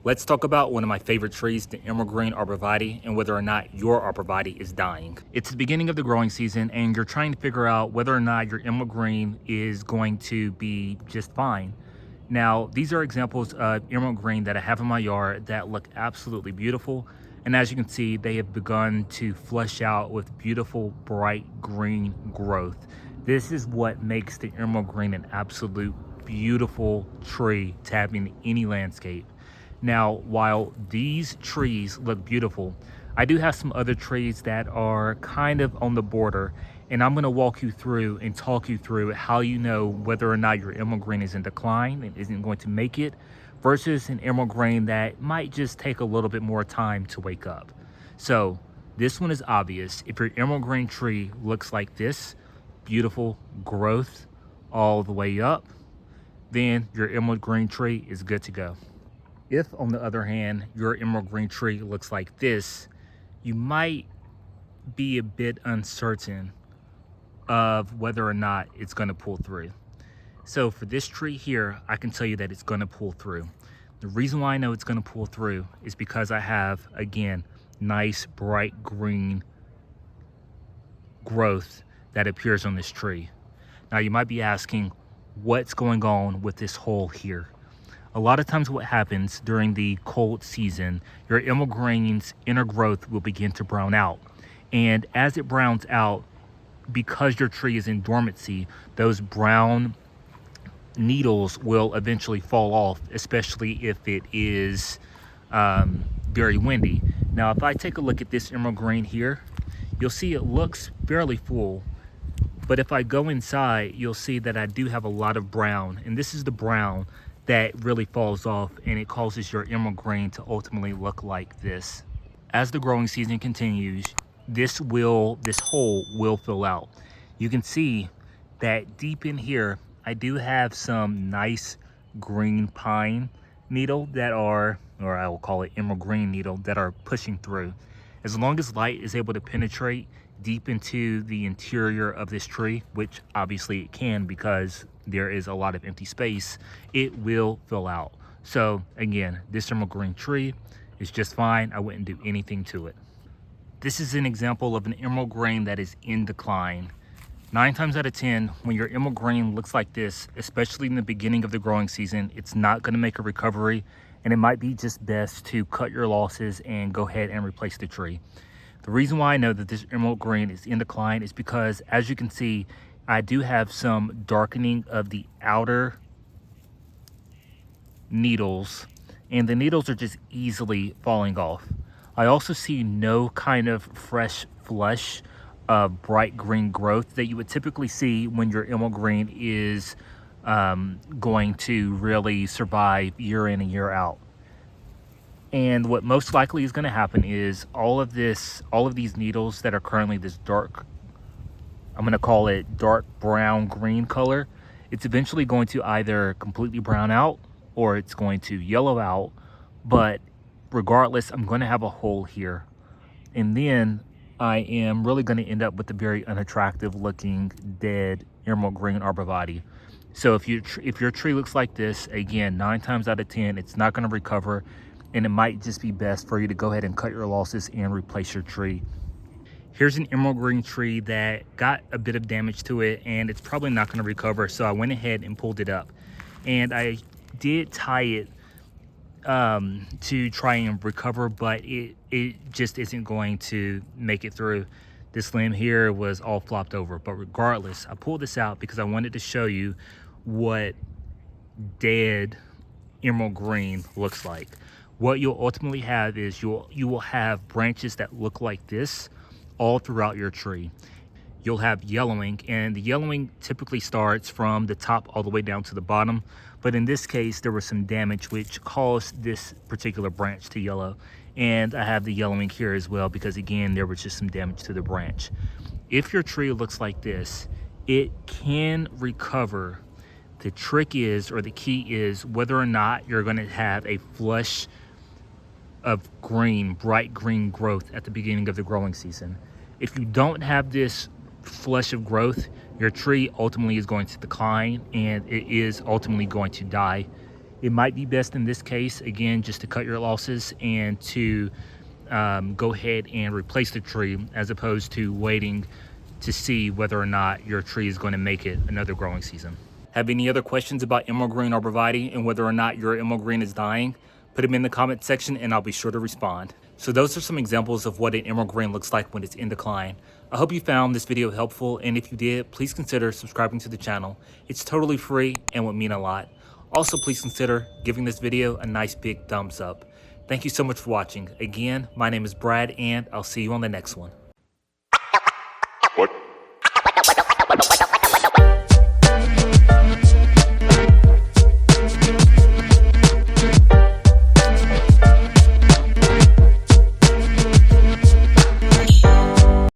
Let's talk about one of my favorite trees, the emerald green arborvitae, and whether or not your arborvitae is dying. It's the beginning of the growing season and you're trying to figure out whether or not your emerald green is going to be just fine. Now, these are examples of emerald green that I have in my yard that look absolutely beautiful. And as you can see, they have begun to flush out with beautiful, bright green growth. This is what makes the emerald green an absolute beautiful tree to have in any landscape. Now, while these trees look beautiful, I do have some other trees that are kind of on the border, and I'm going to walk you through and talk you through how you know whether or not your emerald green is in decline and isn't going to make it versus an emerald green that might just take a little bit more time to wake up. So this one is obvious. If your emerald green tree looks like this, beautiful growth all the way up, then your emerald green tree is good to go. If, on the other hand, your emerald green tree looks like this, you might be a bit uncertain of whether or not it's going to pull through. So for this tree here, I can tell you that it's going to pull through. The reason why I know it's going to pull through is because I have, again, nice bright green growth that appears on this tree. Now you might be asking, what's going on with this hole here? A lot of times what happens during the cold season, your emerald green's inner growth will begin to brown out. And as it browns out, because your tree is in dormancy, those brown needles will eventually fall off, especially if it is very windy. Now, if I take a look at this emerald green here, you'll see it looks fairly full. But if I go inside, you'll see that I do have a lot of brown. And this is the brown that really falls off, and it causes your emerald green to ultimately look like this. As the growing season continues, this hole will fill out. You can see that deep in here, I do have some nice green pine needle that are, or I will call it emerald green needle, that are pushing through. As long as light is able to penetrate deep into the interior of this tree, which obviously it can because there is a lot of empty space, it will fill out. So again, this emerald green tree is just fine. I wouldn't do anything to it. This is an example of an emerald green that is in decline. 9 times out of 10, when your emerald green looks like this, especially in the beginning of the growing season, it's not going to make a recovery, and it might be just best to cut your losses and go ahead and replace the tree. The reason why I know that this emerald green is in decline is because, as you can see, I do have some darkening of the outer needles, and the needles are just easily falling off. I also see no kind of fresh flush of bright green growth that you would typically see when your emerald green is going to really survive year in and year out. And what most likely is going to happen is all of these needles that are currently this dark, I'm going to call it dark brown green color, it's eventually going to either completely brown out or it's going to yellow out. But regardless, I'm going to have a hole here. And then I am really going to end up with a very unattractive looking dead emerald green arborvitae. So if your tree looks like this, again, 9 times out of 10, it's not going to recover. And it might just be best for you to go ahead and cut your losses and replace your tree. Here's an emerald green tree that got a bit of damage to it, and it's probably not going to recover. So I went ahead and pulled it up, and I did tie it to try and recover, but it just isn't going to make it through. This limb here was all flopped over, but regardless, I pulled this out because I wanted to show you what dead emerald green looks like. What you'll ultimately have is you will have branches that look like this all throughout your tree. You'll have yellowing, and the yellowing typically starts from the top all the way down to the bottom. But in this case, there was some damage which caused this particular branch to yellow. And I have the yellowing here as well because, again, there was just some damage to the branch. If your tree looks like this, it can recover. The trick is, or the key is, whether or not you're going to have a flush of green, bright green growth at the beginning of the growing season. If you don't have this flush of growth, your tree ultimately is going to decline and it is ultimately going to die. it might be best in this case, again, just to cut your losses and to go ahead and replace the tree, as opposed to waiting to see whether or not your tree is going to make it another growing season. Have any other questions about emerald green arborvitae and whether or not your emerald green is dying? Put them in the comment section and I'll be sure to respond. So those are some examples of what an emerald green looks like when it's in decline. I hope you found this video helpful, and if you did, please consider subscribing to the channel. It's totally free and would mean a lot. Also, please consider giving this video a nice big thumbs up. Thank you so much for watching. Again, my name is Brad, and I'll see you on the next one.